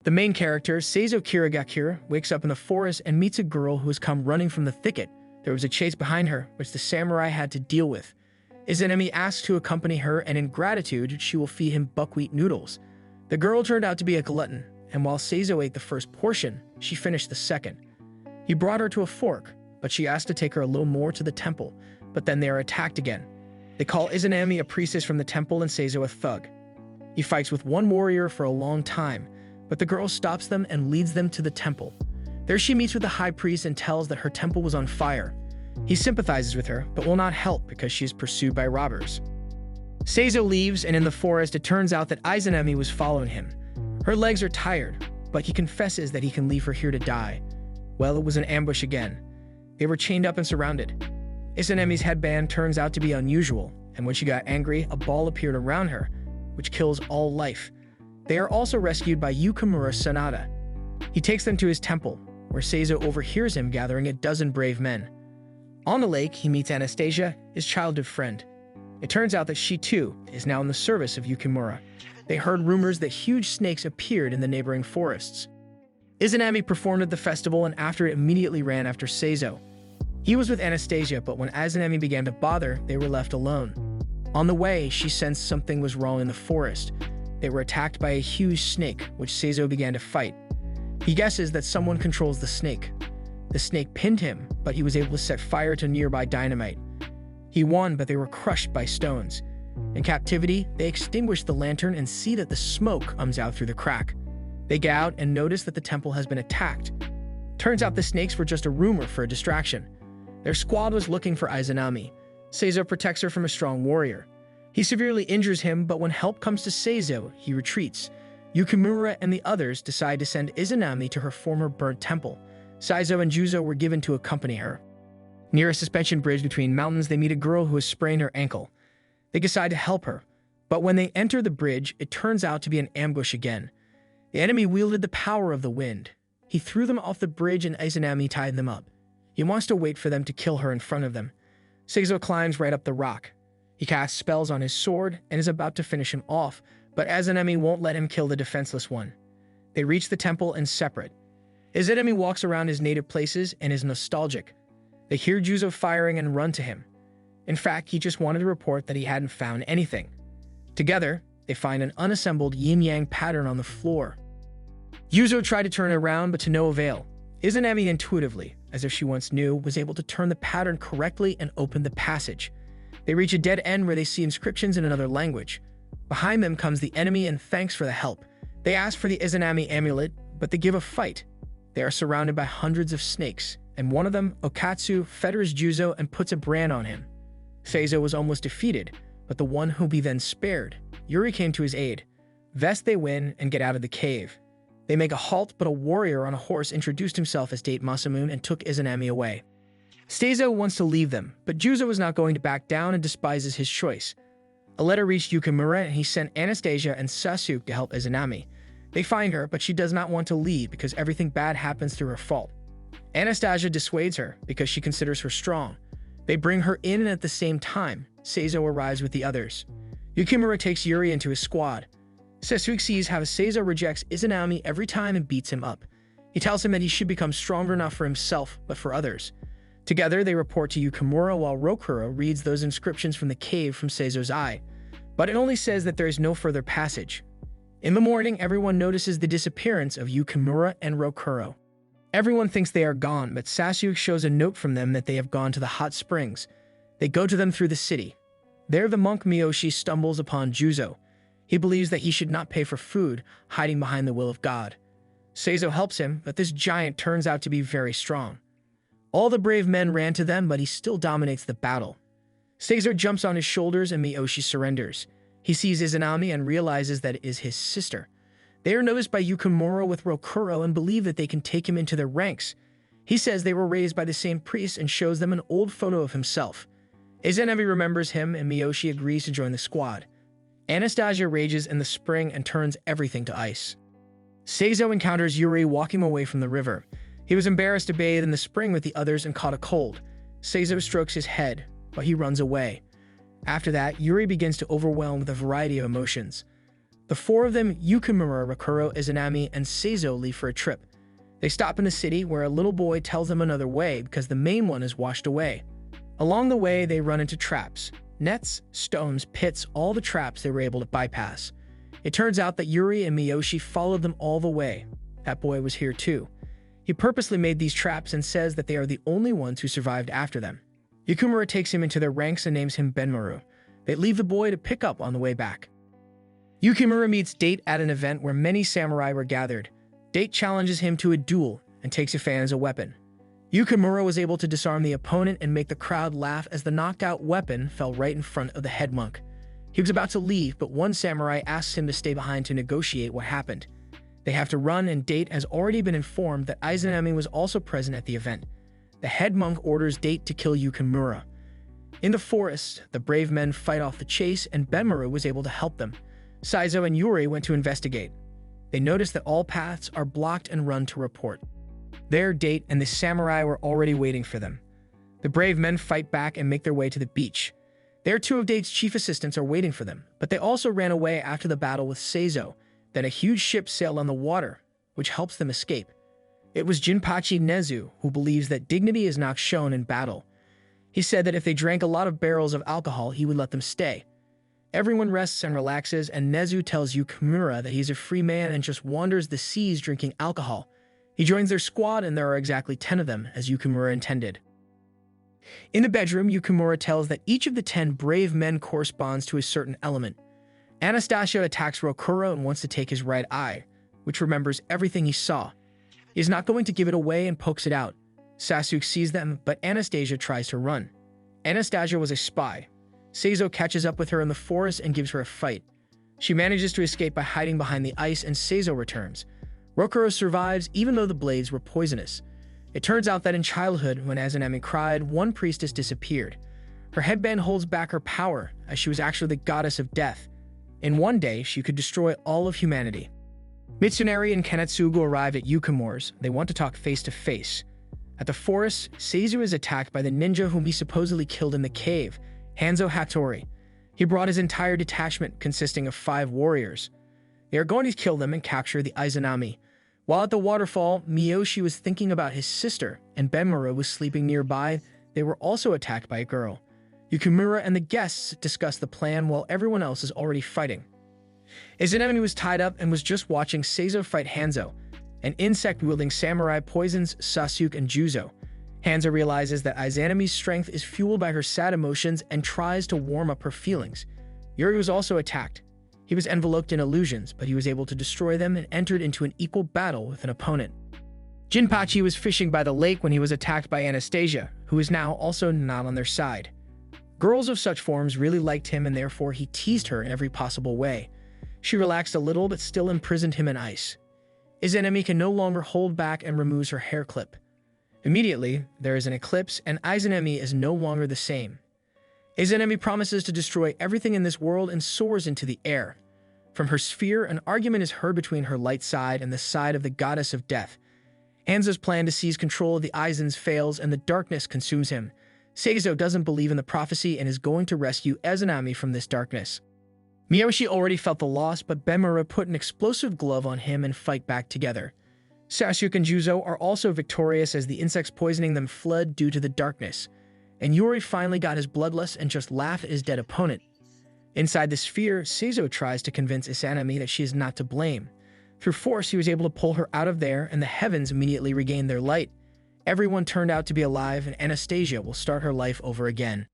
The main character, Seizo Kirigakira, wakes up in the forest and meets a girl who has come running from the thicket. There was a chase behind her, which the samurai had to deal with. Izanami asks to accompany her, and in gratitude, she will feed him buckwheat noodles. The girl turned out to be a glutton, and while Seizo ate the first portion, she finished the second. He brought her to a fork, but she asked to take her a little more to the temple, but then they are attacked again. They call Izanami a priestess from the temple and Seizo a thug. He fights with one warrior for a long time, but the girl stops them and leads them to the temple. There she meets with the high priest and tells that her temple was on fire. He sympathizes with her, but will not help because she is pursued by robbers. Seizo leaves, and in the forest it turns out that Izanami was following him. Her legs are tired, but he confesses that he can leave her here to die. Well, it was an ambush again. They were chained up and surrounded. Izanami's headband turns out to be unusual, and when she got angry, a ball appeared around her, which kills all life. They are also rescued by Yukimura Sanada. He takes them to his temple, where Seizo overhears him gathering a dozen brave men. On the lake, he meets Anastasia, his childhood friend. It turns out that she, too, is now in the service of Yukimura. They heard rumors that huge snakes appeared in the neighboring forests. Izanami performed at the festival, and after it immediately ran after Seizo. He was with Anastasia, but when Izanami began to bother, they were left alone. On the way, she sensed something was wrong in the forest. They were attacked by a huge snake, which Seizo began to fight. He guesses that someone controls the snake. The snake pinned him, but he was able to set fire to nearby dynamite. He won, but they were crushed by stones. In captivity, they extinguish the lantern and see that the smoke comes out through the crack. They get out and notice that the temple has been attacked. Turns out the snakes were just a rumor for a distraction. Their squad was looking for Izanami. Seizo protects her from a strong warrior. He severely injures him, but when help comes to Seizo, he retreats. Yukimura and the others decide to send Izanami to her former burnt temple. Seizo and Juzo were given to accompany her. Near a suspension bridge between mountains, they meet a girl who has sprained her ankle. They decide to help her, but when they enter the bridge, it turns out to be an ambush again. The enemy wielded the power of the wind. He threw them off the bridge and Izanami tied them up. He wants to wait for them to kill her in front of them. Seizo climbs right up the rock. He casts spells on his sword and is about to finish him off, but Izanami won't let him kill the defenseless one. They reach the temple and separate. Izanami walks around his native places and is nostalgic. They hear Juzo firing and run to him. In fact, he just wanted to report that he hadn't found anything. Together, they find an unassembled yin-yang pattern on the floor. Juzo tried to turn it around, but to no avail. Izanami intuitively, as if she once knew, was able to turn the pattern correctly and open the passage. They reach a dead end where they see inscriptions in another language. Behind them comes the enemy and thanks for the help. They ask for the Izanami amulet, but they give a fight. They are surrounded by hundreds of snakes, and one of them, Okatsu, fetters Juzo and puts a brand on him. Seizo was almost defeated, but the one whom he then spared, Yuri, came to his aid. Thus they win and get out of the cave. They make a halt, but a warrior on a horse introduced himself as Date Masamune and took Izanami away. Seizo wants to leave them, but Juzo is not going to back down and despises his choice. A letter reached Yukimura, and he sent Anastasia and Sasuke to help Izanami. They find her, but she does not want to leave because everything bad happens through her fault. Anastasia dissuades her because she considers her strong. They bring her in, and at the same time, Seizo arrives with the others. Yukimura takes Yuri into his squad. Sasuke sees how Seizo rejects Izanami every time and beats him up. He tells him that he should become stronger not for himself, but for others. Together, they report to Yukimura while Rokuro reads those inscriptions from the cave from Seizo's eye. But it only says that there is no further passage. In the morning, everyone notices the disappearance of Yukimura and Rokuro. Everyone thinks they are gone, but Sasuke shows a note from them that they have gone to the hot springs. They go to them through the city. There, the monk Miyoshi stumbles upon Juzo. He believes that he should not pay for food, hiding behind the will of God. Seizo helps him, but this giant turns out to be very strong. All the brave men ran to them, but he still dominates the battle. Seizo jumps on his shoulders and Miyoshi surrenders. He sees Izanami and realizes that it is his sister. They are noticed by Yukimura with Rokuro and believe that they can take him into their ranks. He says they were raised by the same priest and shows them an old photo of himself. Izanami remembers him and Miyoshi agrees to join the squad. Anastasia rages in the spring and turns everything to ice. Seizo encounters Yuri walking away from the river. He was embarrassed to bathe in the spring with the others and caught a cold. Seizo strokes his head, but he runs away. After that, Yuri begins to overwhelm with a variety of emotions. The four of them, Yukimura, Rakuro, Izanami, and Seizo, leave for a trip. They stop in the city where a little boy tells them another way because the main one is washed away. Along the way, they run into traps. Nets, stones, pits, all the traps they were able to bypass. It turns out that Yuri and Miyoshi followed them all the way. That boy was here too. He purposely made these traps and says that they are the only ones who survived after them. Yukimura takes him into their ranks and names him Benmaru. They leave the boy to pick up on the way back. Yukimura meets Date at an event where many samurai were gathered. Date challenges him to a duel and takes a fan as a weapon. Yukimura was able to disarm the opponent and make the crowd laugh as the knocked-out weapon fell right in front of the head monk. He was about to leave, but one samurai asks him to stay behind to negotiate what happened. They have to run, and Date has already been informed that Izanami was also present at the event. The head monk orders Date to kill Yukimura. In the forest, the brave men fight off the chase, and Benmaru was able to help them. Seizo and Yuri went to investigate. They notice that all paths are blocked and run to report. There, Date and the samurai were already waiting for them. The brave men fight back and make their way to the beach. There, two of Date's chief assistants are waiting for them, but they also ran away after the battle with Seizo. Then a huge ship sailed on the water, which helps them escape. It was Jinpachi Nezu who believes that dignity is not shown in battle. He said that if they drank a lot of barrels of alcohol, he would let them stay. Everyone rests and relaxes, and Nezu tells Yukimura that he's a free man and just wanders the seas drinking alcohol. He joins their squad, and there are exactly 10 of them, as Yukimura intended. In the bedroom, Yukimura tells that each of the 10 brave men corresponds to a certain element. Anastasia attacks Rokuro and wants to take his right eye, which remembers everything he saw. He is not going to give it away and pokes it out. Sasuke sees them, but Anastasia tries to run. Anastasia was a spy. Seizo catches up with her in the forest and gives her a fight. She manages to escape by hiding behind the ice, and Seizo returns. Rokuro survives even though the blades were poisonous. It turns out that in childhood, when Izanami cried, one priestess disappeared. Her headband holds back her power, as she was actually the goddess of death. In one day, she could destroy all of humanity. Mitsunari and Kanetsugu arrived at Yukimura's. They want to talk face to face. At the forest, Seizu is attacked by the ninja whom he supposedly killed in the cave, Hanzo Hattori. He brought his entire detachment, consisting of 5 warriors. They are going to kill them and capture the Izanami. While at the waterfall, Miyoshi was thinking about his sister, and Benmaru was sleeping nearby. They were also attacked by a girl. Yukimura and the guests discuss the plan while everyone else is already fighting. Izanami was tied up and was just watching Seizo fight Hanzo. An insect-wielding samurai poisons Sasuke and Juzo. Hanzo realizes that Izanami's strength is fueled by her sad emotions and tries to warm up her feelings. Yuri was also attacked. He was enveloped in illusions, but he was able to destroy them and entered into an equal battle with an opponent. Jinpachi was fishing by the lake when he was attacked by Anastasia, who is now also not on their side. Girls of such forms really liked him, and therefore he teased her in every possible way. She relaxed a little but still imprisoned him in ice. Izanami can no longer hold back and removes her hair clip. Immediately, there is an eclipse, and Izanami is no longer the same. Izanami promises to destroy everything in this world and soars into the air. From her sphere, an argument is heard between her light side and the side of the goddess of death. Hanzo's plan to seize control of the Izans fails, and the darkness consumes him. Seizo doesn't believe in the prophecy and is going to rescue Izanami from this darkness. Miyoshi already felt the loss, but Benmaru put an explosive glove on him and fight back together. Sasuke and Juzo are also victorious as the insects poisoning them fled due to the darkness. And Yuri finally got his bloodlust and just laughed at his dead opponent. Inside the sphere, Seizo tries to convince Izanami that she is not to blame. Through force, he was able to pull her out of there, and the heavens immediately regained their light. Everyone turned out to be alive, and Anastasia will start her life over again.